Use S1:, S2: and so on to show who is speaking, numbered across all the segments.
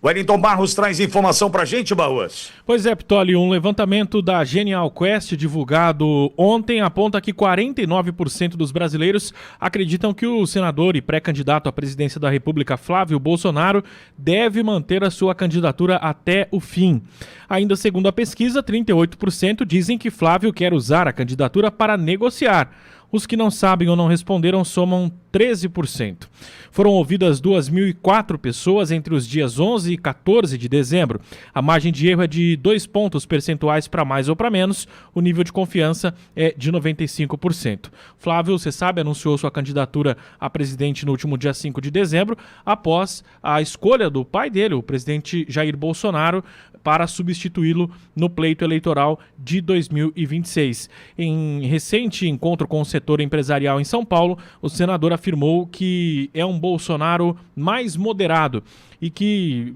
S1: Wellington Barros traz informação pra gente, Barros.
S2: Pois é, Pitoli, um levantamento da Genial Quest divulgado ontem aponta que 49% dos brasileiros acreditam que o senador e pré-candidato à presidência da República, Flávio Bolsonaro, deve manter a sua candidatura até o fim. Ainda segundo a pesquisa, 38% dizem que Flávio quer usar a candidatura para negociar. Os que não sabem ou não responderam somam 13%. Foram ouvidas 2.004 pessoas entre os dias 11 e 14 de dezembro. A margem de erro é de 2 pontos percentuais para mais ou para menos. O nível de confiança é de 95%. Flávio, você sabe, anunciou sua candidatura a presidente no último dia 5 de dezembro, após a escolha do pai dele, o presidente Jair Bolsonaro, para substituí-lo no pleito eleitoral de 2026. Em recente encontro com o setor empresarial em São Paulo, o senador afirmou que é um Bolsonaro mais moderado e que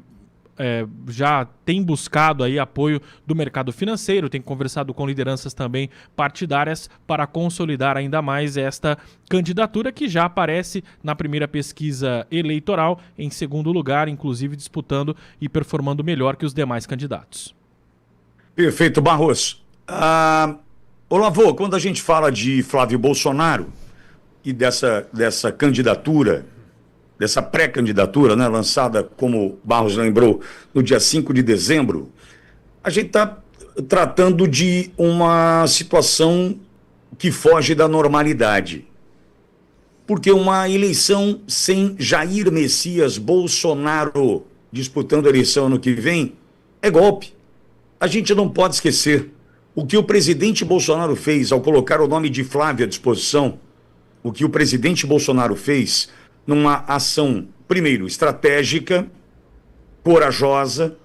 S2: já tem buscado aí apoio do mercado financeiro, tem conversado com lideranças também partidárias para consolidar ainda mais esta candidatura que já aparece na primeira pesquisa eleitoral, em segundo lugar, inclusive disputando e performando melhor que os demais candidatos.
S1: Perfeito, Barros. Lavô, quando a gente fala de Flávio Bolsonaro e dessa candidatura, dessa pré-candidatura, né, lançada, como Barros lembrou, no dia 5 de dezembro, a gente está tratando de uma situação que foge da normalidade. Porque uma eleição sem Jair Messias Bolsonaro disputando a eleição ano que vem é golpe. A gente não pode esquecer o que o presidente Bolsonaro fez ao colocar o nome de Flávio à disposição, o que o presidente Bolsonaro fez numa ação, primeiro, estratégica, corajosa,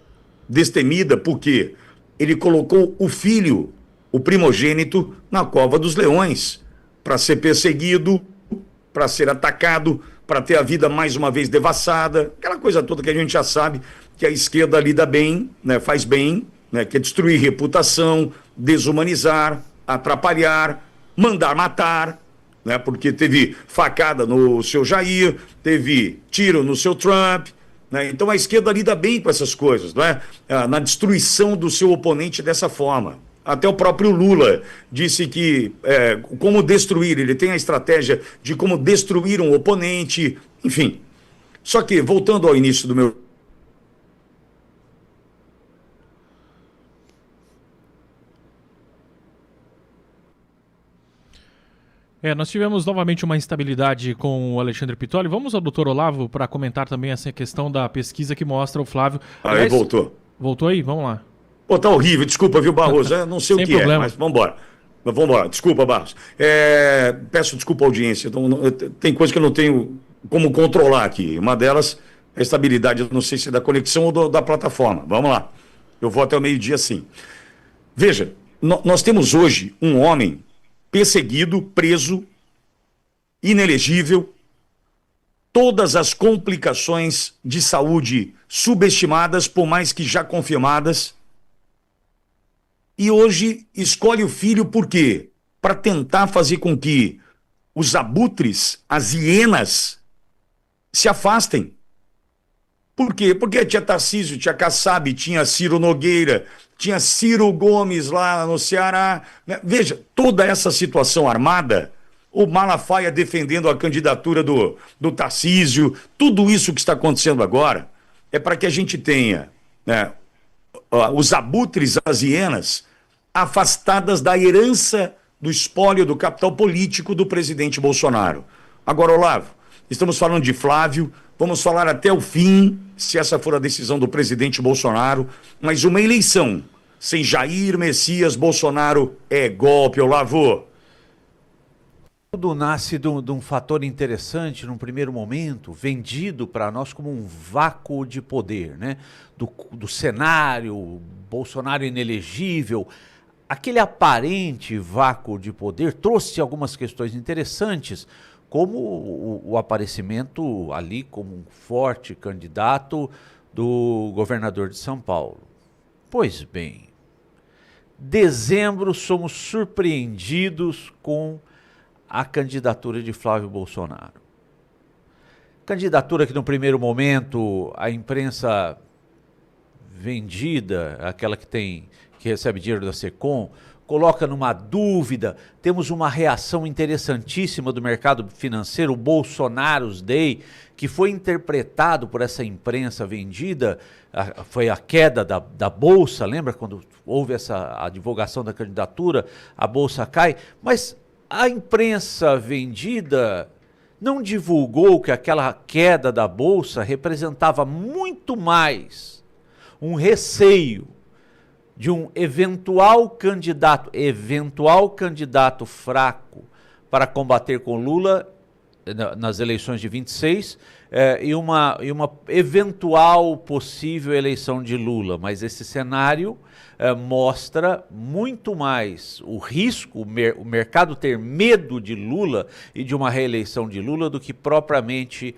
S1: destemida, porque ele colocou o filho, o primogênito, na cova dos leões, para ser perseguido, para ser atacado, para ter a vida mais uma vez devassada, aquela coisa toda que a gente já sabe que a esquerda lida bem, né, faz bem, né, que é destruir reputação, desumanizar, atrapalhar, mandar matar, né, porque teve facada no seu Jair, teve tiro no seu Trump, né, então a esquerda lida bem com essas coisas, não é? Na destruição do seu oponente dessa forma. Até o próprio Lula disse que como destruir, ele tem a estratégia de como destruir um oponente, enfim. Só que, voltando ao início do meu...
S2: Nós tivemos novamente uma instabilidade com o Alexandre Pitoli. Vamos ao doutor Olavo para comentar também essa questão da pesquisa que mostra o Flávio.
S1: Aí voltou.
S2: Voltou aí? Vamos lá.
S1: Pô, tá horrível, desculpa, viu, Barroso? Eu não sei o que problema. Mas vamos embora. Desculpa, Barros. Peço desculpa à audiência. Tem coisa que eu não tenho como controlar aqui. Uma delas é a estabilidade, eu não sei se é da conexão ou da plataforma. Vamos lá. Eu vou até o meio-dia, sim. Veja, nós temos hoje um homem perseguido, preso, inelegível, todas as complicações de saúde subestimadas, por mais que já confirmadas, e hoje escolhe o filho por quê? Para tentar fazer com que os abutres, as hienas, se afastem. Por quê? Porque tinha Tarcísio, tinha Kassab, tinha Ciro Nogueira, tinha Ciro Gomes lá no Ceará. Veja, toda essa situação armada, o Malafaia defendendo a candidatura do Tarcísio, tudo isso que está acontecendo agora é para que a gente tenha, né, os abutres, as hienas, afastadas da herança do espólio do capital político do presidente Bolsonaro. Agora, Olavo, estamos falando de Flávio, vamos falar até o fim, se essa for a decisão do presidente Bolsonaro, mas uma eleição sem Jair Messias Bolsonaro é golpe, Olavo.
S3: Tudo nasce de um fator interessante num primeiro momento, vendido para nós como um vácuo de poder, né? Do cenário, Bolsonaro inelegível. Aquele aparente vácuo de poder trouxe algumas questões interessantes, como o aparecimento ali como um forte candidato do governador de São Paulo. Pois bem, dezembro somos surpreendidos com a candidatura de Flávio Bolsonaro. Candidatura que no primeiro momento a imprensa vendida, aquela que recebe dinheiro da Secom, coloca numa dúvida. Temos uma reação interessantíssima do mercado financeiro, o Bolsonaro's Day, que foi interpretado por essa imprensa vendida, foi a queda da Bolsa, lembra quando houve a divulgação da candidatura, a Bolsa cai, mas a imprensa vendida não divulgou que aquela queda da Bolsa representava muito mais um receio de um eventual candidato fraco para combater com Lula nas eleições de 26 e uma eventual possível eleição de Lula. Mas esse cenário mostra muito mais o risco, o mercado ter medo de Lula e de uma reeleição de Lula do que propriamente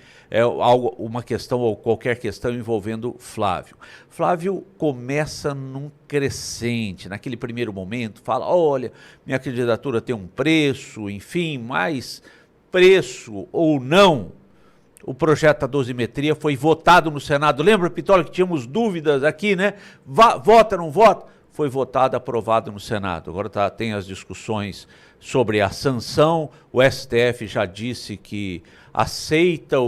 S3: uma questão ou qualquer questão envolvendo Flávio. Flávio começa num crescente, naquele primeiro momento, fala, olha, minha candidatura tem um preço, enfim, mas preço ou não, o projeto da dosimetria foi votado no Senado. Lembra, Pistola, que tínhamos dúvidas aqui, né? Vota, não vota? Foi votado, aprovado no Senado. Agora tem as discussões sobre a sanção. O STF já disse que aceita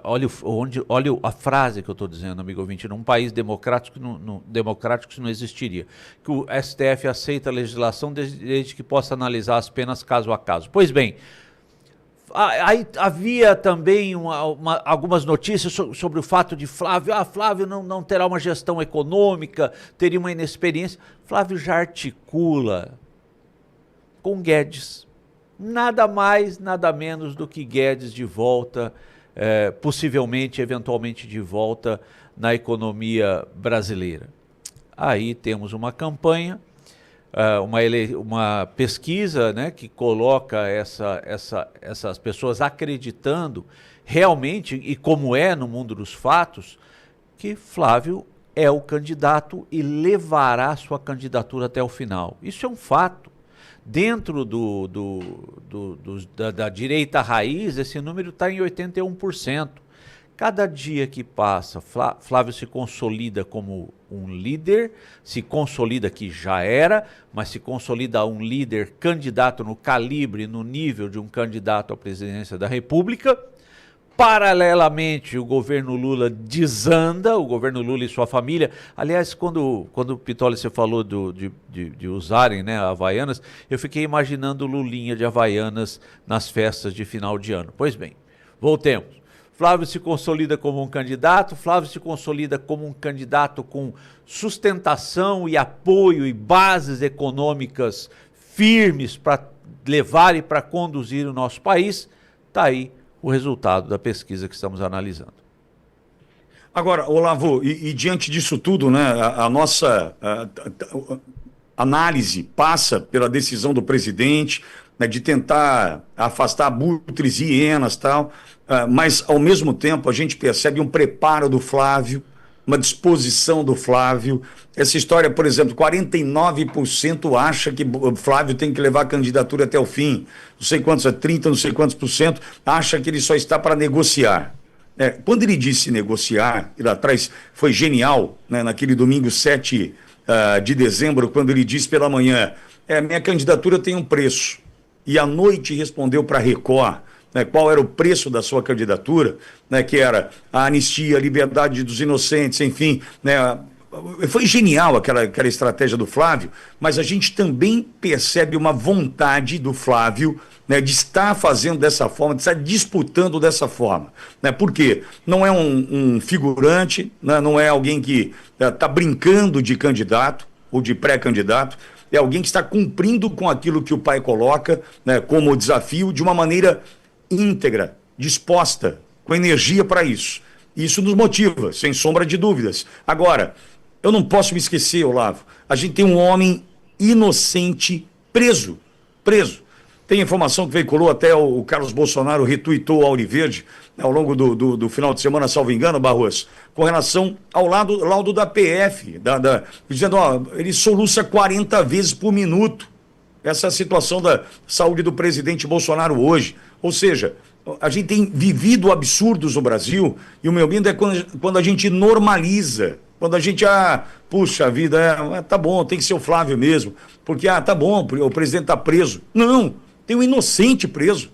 S3: olha a frase que eu estou dizendo, amigo ouvinte, num país democrático, democrático isso não existiria. Que o STF aceita a legislação desde que possa analisar as penas caso a caso. Pois bem, aí havia também algumas notícias sobre o fato de Flávio, Flávio não terá uma gestão econômica, teria uma inexperiência. Flávio já articula com Guedes, nada mais, nada menos do que Guedes de volta, possivelmente, eventualmente de volta na economia brasileira. Aí temos uma campanha, uma pesquisa, né, que coloca essas pessoas acreditando realmente, e como é no mundo dos fatos, que Flávio é o candidato e levará sua candidatura até o final. Isso é um fato. Dentro da direita raiz, esse número está em 81%. Cada dia que passa, Flávio se consolida como um líder, se consolida que já era, mas se consolida um líder candidato no calibre, no nível de um candidato à presidência da República. Paralelamente, o governo Lula desanda, o governo Lula e sua família. Aliás, quando o Pistola você falou de usarem, né, Havaianas, eu fiquei imaginando Lulinha de Havaianas nas festas de final de ano. Pois bem, voltemos. Flávio se consolida como um candidato, Flávio se consolida como um candidato com sustentação e apoio e bases econômicas firmes para levar e para conduzir o nosso país. Está aí o resultado da pesquisa que estamos analisando.
S1: Agora, Olavo, e diante disso tudo, né, a nossa análise passa pela decisão do presidente, né, de tentar afastar abutres e hienas e tal, mas ao mesmo tempo a gente percebe um preparo do Flávio, uma disposição do Flávio. Essa história, por exemplo, 49% acha que o Flávio tem que levar a candidatura até o fim, não sei quantos, 30%, não sei quantos por cento, acha que ele só está para negociar. Quando ele disse negociar, e lá atrás foi genial, né, naquele domingo 7 de dezembro, quando ele disse pela manhã, minha candidatura tem um preço, e à noite respondeu para a Record, né, qual era o preço da sua candidatura, né, que era a anistia, a liberdade dos inocentes, enfim, né, foi genial aquela estratégia do Flávio, mas a gente também percebe uma vontade do Flávio, né, de estar fazendo dessa forma, de estar disputando dessa forma, né, porque não é um figurante, né, não é alguém que está brincando de candidato ou de pré-candidato, é alguém que está cumprindo com aquilo que o pai coloca, né, como desafio, de uma maneira íntegra, disposta, com energia para isso. Isso nos motiva, sem sombra de dúvidas. Agora, eu não posso me esquecer, Olavo, a gente tem um homem inocente preso. Tem informação que veiculou, até o Carlos Bolsonaro retuitou a Auriverde, né, ao longo do final de semana, salvo engano, Barroso, com relação ao laudo da PF, dizendo, ele soluça 40 vezes por minuto. Essa é a situação da saúde do presidente Bolsonaro hoje. Ou seja, a gente tem vivido absurdos no Brasil, e o meu medo é quando a gente normaliza Quando a gente, puxa vida, tá bom, tem que ser o Flávio mesmo, porque, tá bom, o presidente tá preso. Não, tem um inocente preso.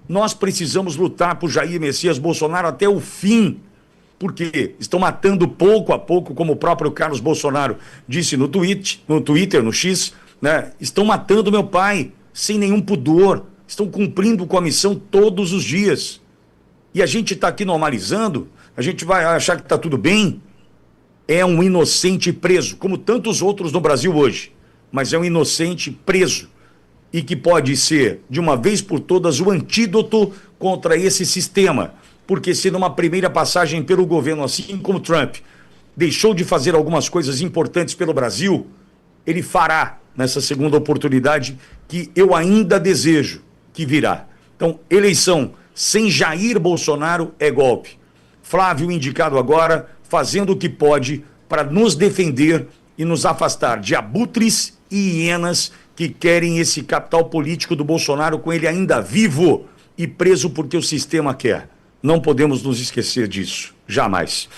S1: Nós precisamos lutar por Jair Messias Bolsonaro até o fim, porque estão matando pouco a pouco, como o próprio Carlos Bolsonaro disse no Twitter, no X, né? Estão matando meu pai sem nenhum pudor, estão cumprindo com a missão todos os dias. E a gente está aqui normalizando, a gente vai achar que está tudo bem. É um inocente preso, como tantos outros no Brasil hoje, mas é um inocente preso e que pode ser, de uma vez por todas, o antídoto contra esse sistema. Porque se numa primeira passagem pelo governo, assim como Trump, deixou de fazer algumas coisas importantes pelo Brasil, ele fará nessa segunda oportunidade que eu ainda desejo que virá. Então, eleição sem Jair Bolsonaro é golpe. Flávio indicado agora, fazendo o que pode para nos defender e nos afastar de abutres e hienas que querem esse capital político do Bolsonaro com ele ainda vivo e preso porque o sistema quer. Não podemos nos esquecer disso, jamais.